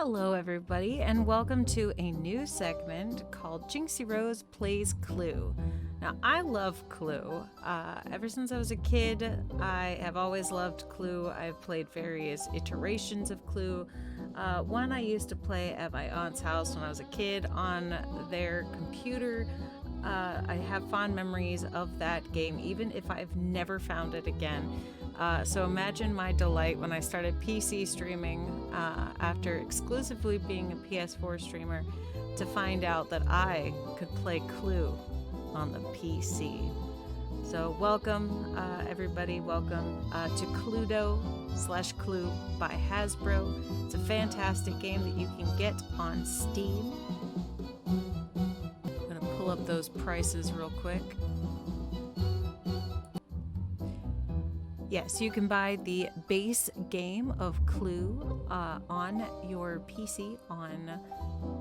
Hello everybody, and welcome to a new segment called JynxieRose Plays Clue. Now, I love Clue. Ever since I was a kid, I have always loved Clue. I've played various iterations of Clue. One I used to play at my aunt's house when I was a kid on their computer. I have fond memories of that game, even if I've never found it again. So imagine my delight when I started PC streaming after exclusively being a PS4 streamer to find out that I could play Clue on the PC. So welcome, everybody. Welcome to Cluedo/Clue by Hasbro. It's a fantastic game that you can get on Steam. I'm going to pull up those prices real quick. Yes, you can buy the base game of Clue on your PC on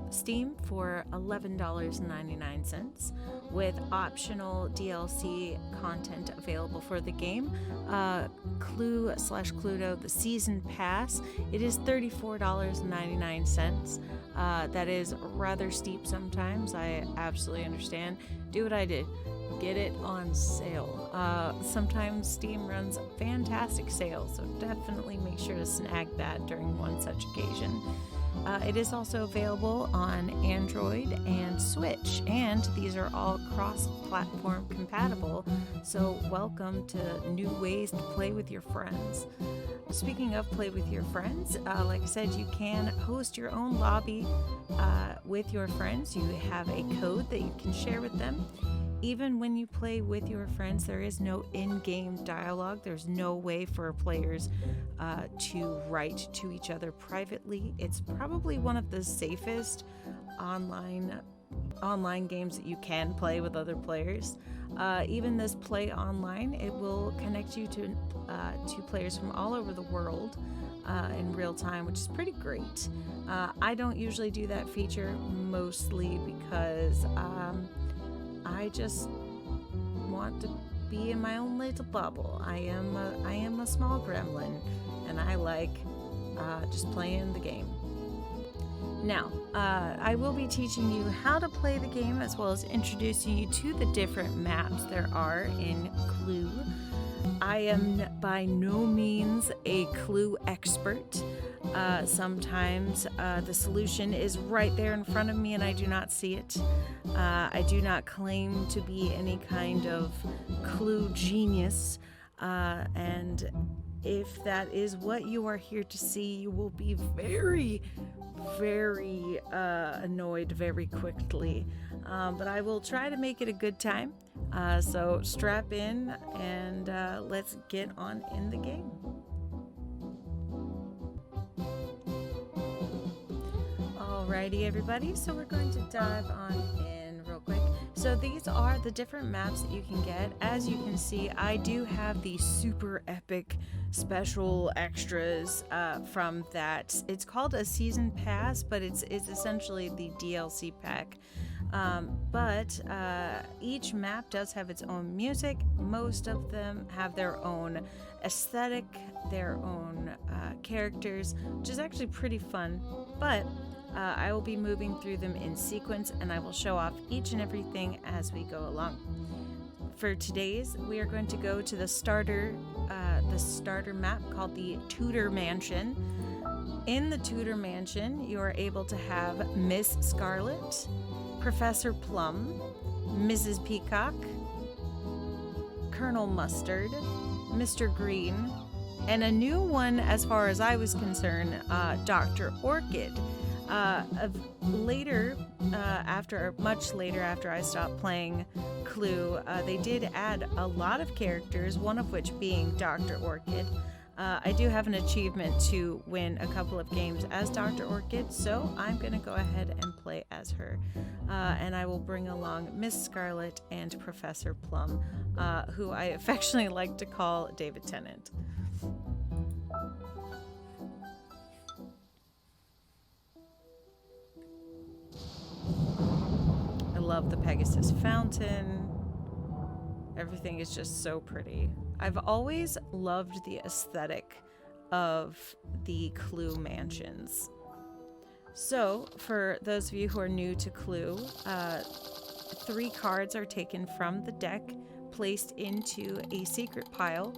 Steam for $11.99 with optional DLC content available for the game. Clue/Cluedo, the season pass, it is $34.99. That is rather steep sometimes. I absolutely understand. Do what I did. Get it on sale. Sometimes Steam runs fantastic sales, so definitely make sure to snag that during one such occasion. It is also available on Android and Switch, and these are all cross-platform compatible, so welcome to new ways to play with your friends. Speaking of play with your friends, like I said, you can host your own lobby with your friends. You have a code that you can share with them. Even when you play with your friends, there is no in-game dialogue. There's no way for players to write to each other privately. It's probably one of the safest online games that you can play with other players. Even this play online, it will connect you to players from all over the world in real time, which is pretty great. I don't usually do that feature, mostly because I just want to be in my own little bubble. I am a small gremlin, and I like just playing the game. Now, I will be teaching you how to play the game, as well as introducing you to the different maps there are in Clue. I am by no means a Clue expert. Sometimes the solution is right there in front of me and I do not see it. I do not claim to be any kind of Clue genius, and if that is what you are here to see, you will be very, very annoyed very quickly. But I will try to make it a good time. So strap in and let's get on in the game. Alrighty, everybody, so we're going to dive on in real quick. So these are the different maps that you can get. As you can see, I do have the super epic special extras from that. It's called a season pass, but it's essentially the DLC pack. But each map does have its own music. Most of them have their own aesthetic, their own characters, which is actually pretty fun. But I will be moving through them in sequence, and I will show off each and everything as we go along. For today's, we are going to go to the starter map called the Tudor Mansion. In the Tudor Mansion, you are able to have Miss Scarlet, Professor Plum, Mrs. Peacock, Colonel Mustard, Mr. Green, and a new one, as far as I was concerned, Dr. Orchid. Much later after I stopped playing Clue, they did add a lot of characters, one of which being Dr. Orchid. I do have an achievement to win a couple of games as Dr. Orchid, so I'm going to go ahead and play as her. And I will bring along Miss Scarlet and Professor Plum, who I affectionately like to call David Tennant. I love the Pegasus Fountain. Everything is just so pretty. I've always loved the aesthetic of the Clue mansions. So, for those of you who are new to Clue, 3 cards are taken from the deck, placed into a secret pile,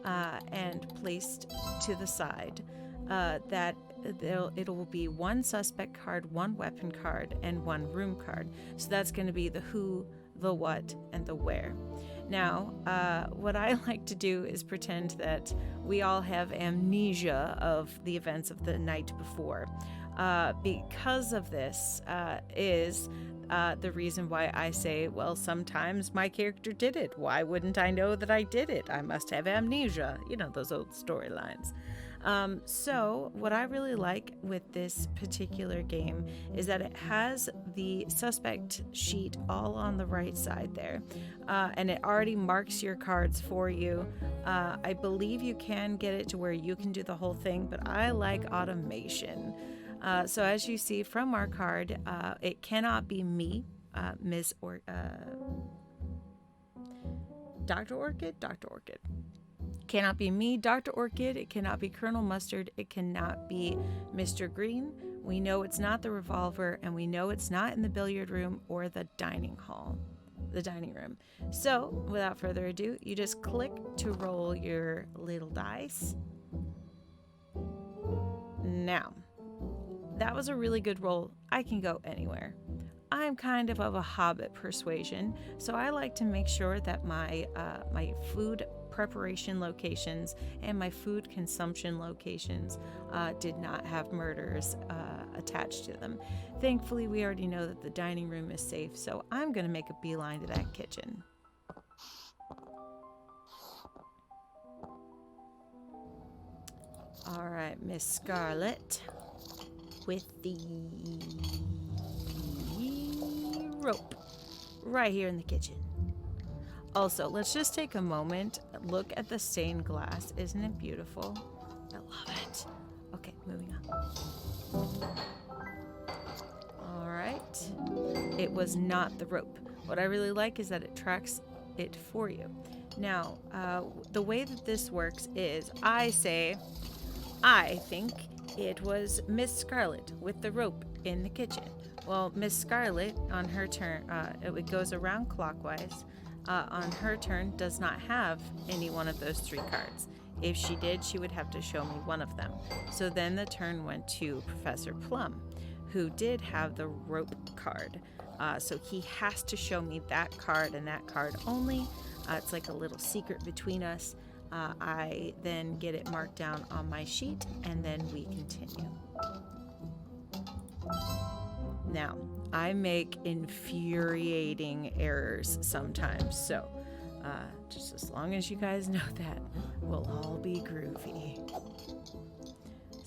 and placed to the side. It will be 1 suspect card, 1 weapon card, and 1 room card. So that's going to be the who, the what, and the where. Now, what I like to do is pretend that we all have amnesia of the events of the night before. Because of this is the reason why I say, well, sometimes my character did it. Why wouldn't I know that I did it? I must have amnesia. You know, those old storylines. So what I really like with this particular game is that it has the suspect sheet all on the right side there, and it already marks your cards for you. I believe you can get it to where you can do the whole thing, but I like automation. So as you see from our card, it cannot be me, Dr. Orchid? Dr. Orchid. Cannot be me, Dr. Orchid. It cannot be Colonel Mustard. It cannot be Mr. Green. We know it's not the revolver, and we know it's not in the billiard room or the dining room. So, without further ado, you just click to roll your little dice. Now, that was a really good roll. I can go anywhere. I'm kind of a hobbit persuasion, so I like to make sure that my food preparation locations and my food consumption locations did not have murders attached to them. Thankfully, we already know that the dining room is safe, so I'm going to make a beeline to that kitchen. All right, Miss Scarlet, with the rope right here in the kitchen. Also, let's just take a moment, look at the stained glass. Isn't it beautiful? I love it. Okay, moving on. All right. It was not the rope. What I really like is that it tracks it for you. Now, the way that this works is I think it was Miss Scarlet with the rope in the kitchen. Well, Miss Scarlet, on her turn, it goes around clockwise. On her turn, does not have any one of those 3 cards. If she did, she would have to show me one of them. So then the turn went to Professor Plum, who did have the rope card. So he has to show me that card and that card only. It's like a little secret between us. I then get it marked down on my sheet, and then we continue. Now, I make infuriating errors sometimes, so just as long as you guys know that, we'll all be groovy.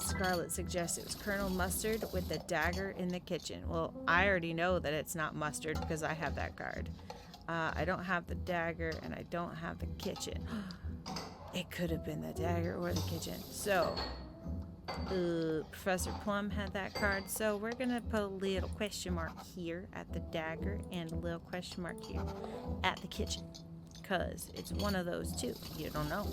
Scarlet suggests it was Colonel Mustard with the dagger in the kitchen. Well, I already know that it's not Mustard because I have that card. I don't have the dagger, and I don't have the kitchen. It could have been the dagger or the kitchen. So, Professor Plum had that card, so we're gonna put a little question mark here at the dagger and a little question mark here at the kitchen, because it's one of those two. You don't know.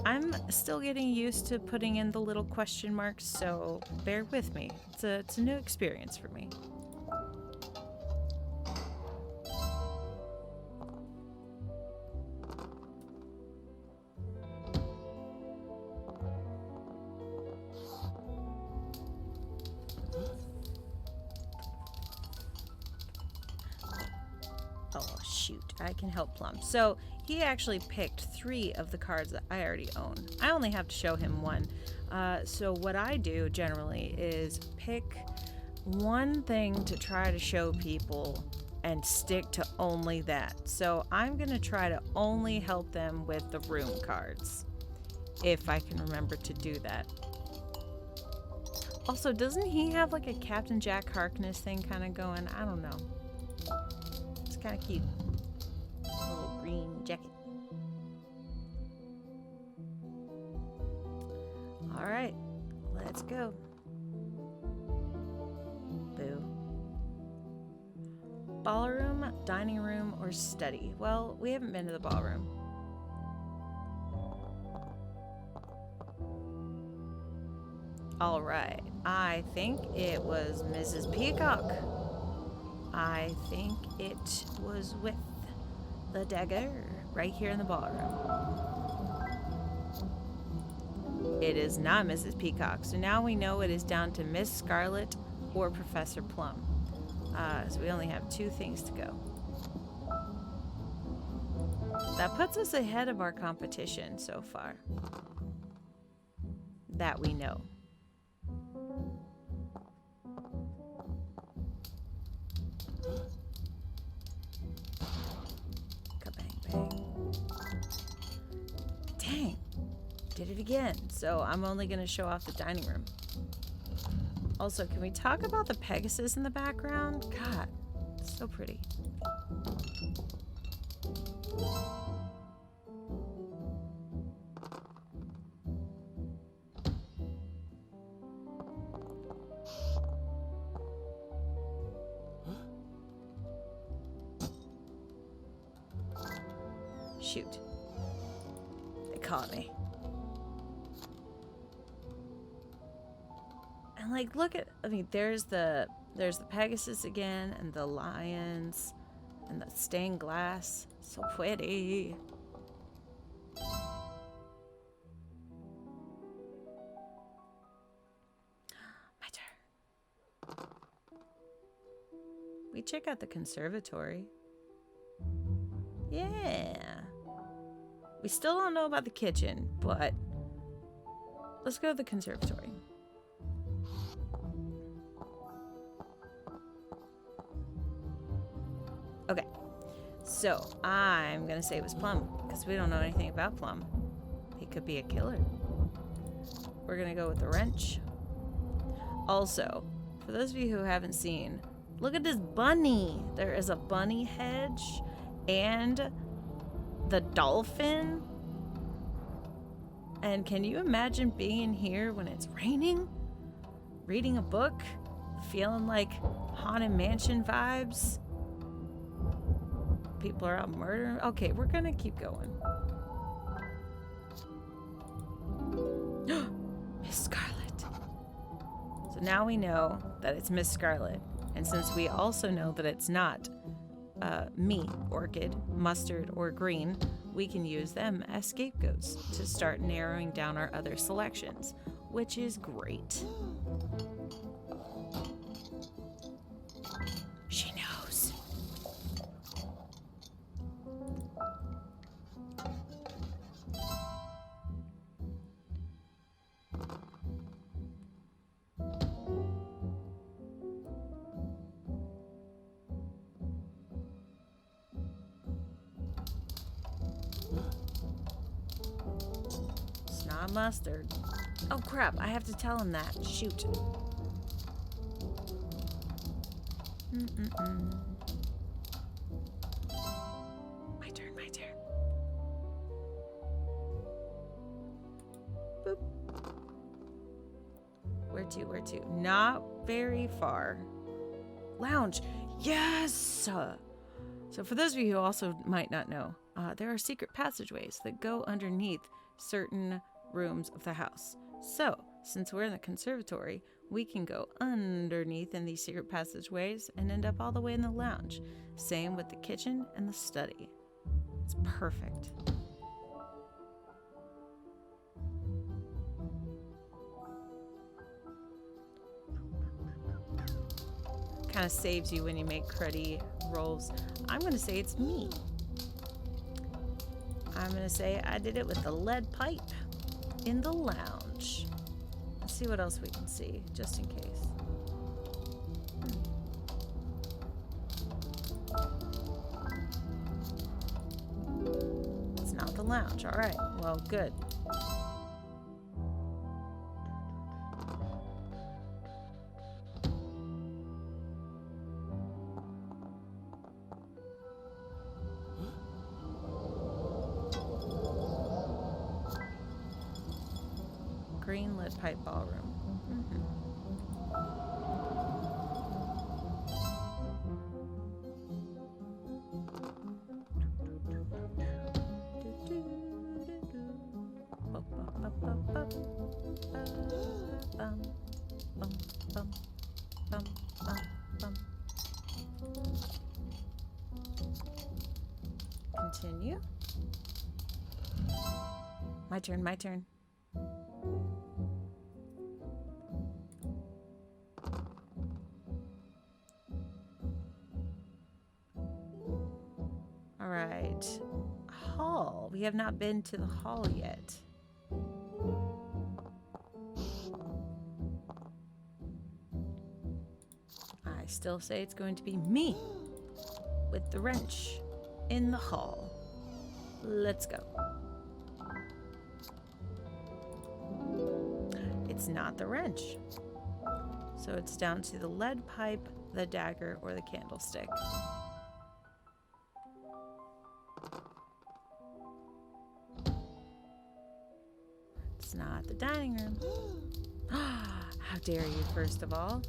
I'm still getting used to putting in the little question marks, so bear with me. It's a new experience for me. Oh, shoot. I can help Plum. So he actually picked 3 of the cards that I already own. I only have to show him 1. So what I do generally is pick one thing to try to show people and stick to only that. So I'm going to try to only help them with the room cards, if I can remember to do that. Also, doesn't he have like a Captain Jack Harkness thing kind of going? I don't know. It's kind of cute. Little green jacket. All right, let's go. Boo. Ballroom, dining room, or study? Well, we haven't been to the ballroom. All right. I think it was Mrs. Peacock. I think it was with the dagger right here in the ballroom. It is not Mrs. Peacock. So now we know it is down to Miss Scarlet or Professor Plum. So we only have 2 things to go. That puts us ahead of our competition so far. That we know. Ka-bang, bang. Dang. Did it again. So I'm only going to show off the dining room. Also, can we talk about the Pegasus in the background? God, it's so pretty. Shoot. They caught me. And like, look at, I mean, there's the Pegasus again, and the lions, and the stained glass. So pretty. My turn. We check out the conservatory. Yeah. We still don't know about the kitchen, but let's go to the conservatory. Okay, so I'm gonna say it was Plum, because we don't know anything about Plum. He could be a killer. We're gonna go with the wrench. Also, for those of you who haven't seen, look at this bunny. There is a bunny hedge and the dolphin. And can you imagine being here when it's raining? Reading a book? Feeling like Haunted Mansion vibes? People are out murdering. Okay, we're gonna keep going. Miss Scarlet. So now we know that it's Miss Scarlet. And since we also know that it's not me, Orchid, Mustard, or Green, we can use them as scapegoats to start narrowing down our other selections, which is great. She knows. It's not Mustard. Oh crap, I have to tell him that. Shoot. My turn, my turn. Boop. Where to, where to? Not very far. Lounge. Yes! So for those of you who also might not know, there are secret passageways that go underneath certain rooms of the house. So, since we're in the conservatory, we can go underneath in these secret passageways and end up all the way in the lounge. Same with the kitchen and the study. It's perfect. Kind of saves you when you make cruddy rolls. I'm going to say it's me. I'm going to say I did it with the lead pipe in the lounge. Let's see what else we can see, just in case. It's not the lounge. All right. Well, good. Green lit pipe ballroom. Bum, bum, bum, bum, bum, bum. Continue. My turn, my turn. All right. Hall. We have not been to the hall yet. I still say it's going to be me with the wrench in the hall. Let's go. It's not the wrench. So it's down to the lead pipe, the dagger, or the candlestick. It's not the dining room. How dare you, first of all.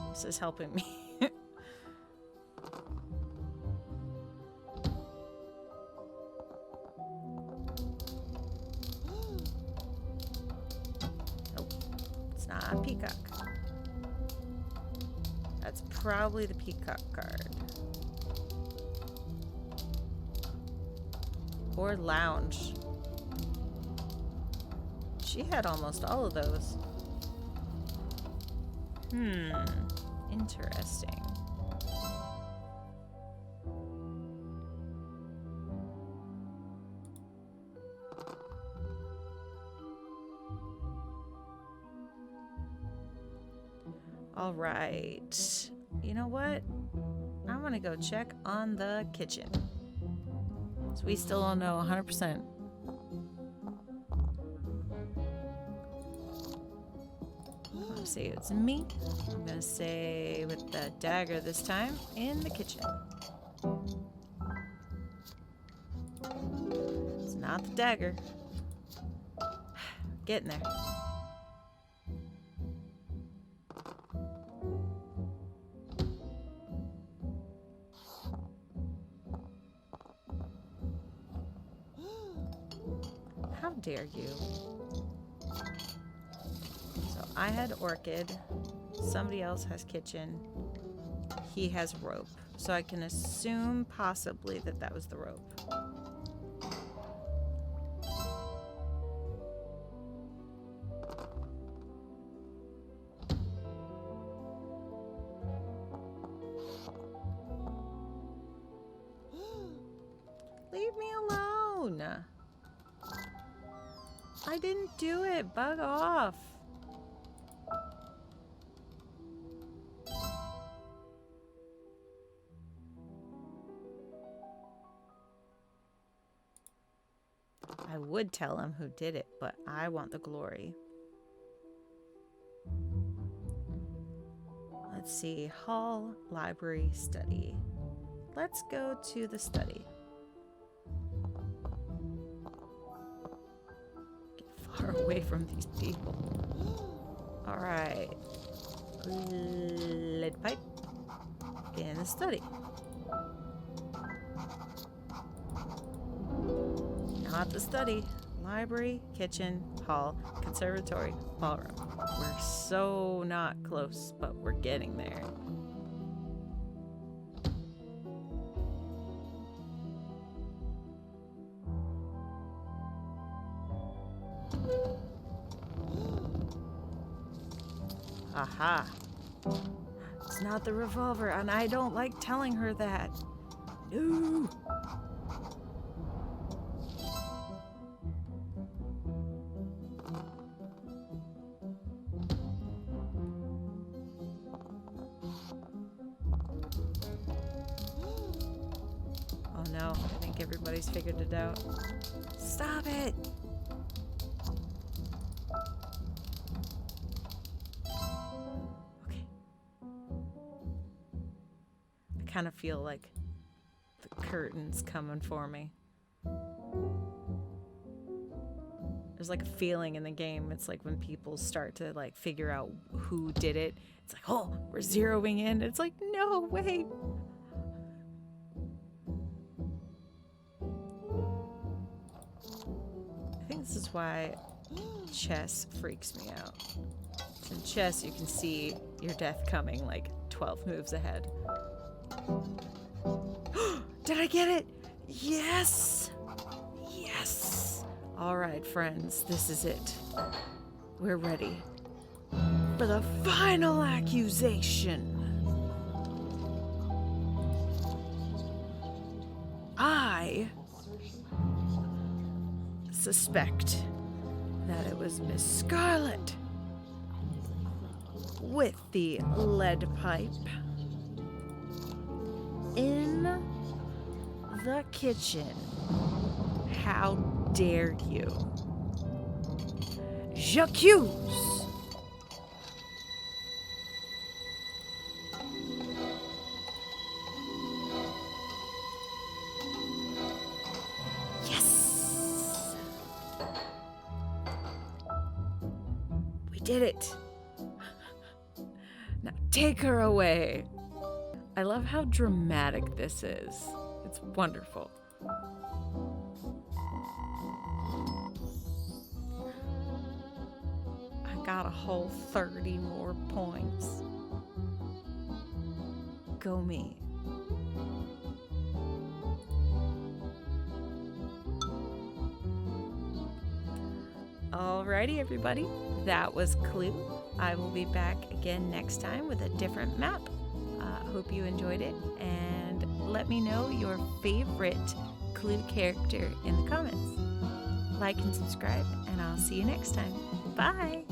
This is helping me. Nope. It's not a peacock. That's probably the peacock card. Or lounge. She had almost all of those. Interesting. All right. You know what? I want to go check on the kitchen. So we still don't know 100%. I'm going to say it's me. I'm going to say with the dagger this time in the kitchen. It's not the dagger. Getting there. How dare you? So I had orchid. Somebody else has kitchen. He has rope. So I can assume possibly that that was the rope. Leave me alone. I didn't do it. Bug off. I would tell him who did it, but I want the glory. Let's see. Hall, library, study. Let's go to the study. Far away from these people. All right. Lead pipe in the study. Not the study. Library, kitchen, hall, conservatory, ballroom. We're so not close, but we're getting there. Aha. It's not the revolver, and I don't like telling her that. No. Oh no, I think everybody's figured it out. Stop it! Kind of feel like the curtain's coming for me. There's like a feeling in the game. It's like when people start to like figure out who did it. It's like, oh, we're zeroing in. It's like, no, wait. This is why chess freaks me out. In chess, you can see your death coming like 12 moves ahead. Did I get it? Yes! Yes! All right, friends, this is it. We're ready for the final accusation. I suspect that it was Miss Scarlet with the lead pipe in the kitchen. How dare you? J'accuse! Yes! We did it! Now take her away. I love how dramatic this is. It's wonderful. I got a whole 30 more points. Go me. Alrighty, everybody. That was Clue. I will be back again next time with a different map. Hope you enjoyed it, and let me know your favorite Clue character in the comments. Like and subscribe, and I'll see you next time. Bye!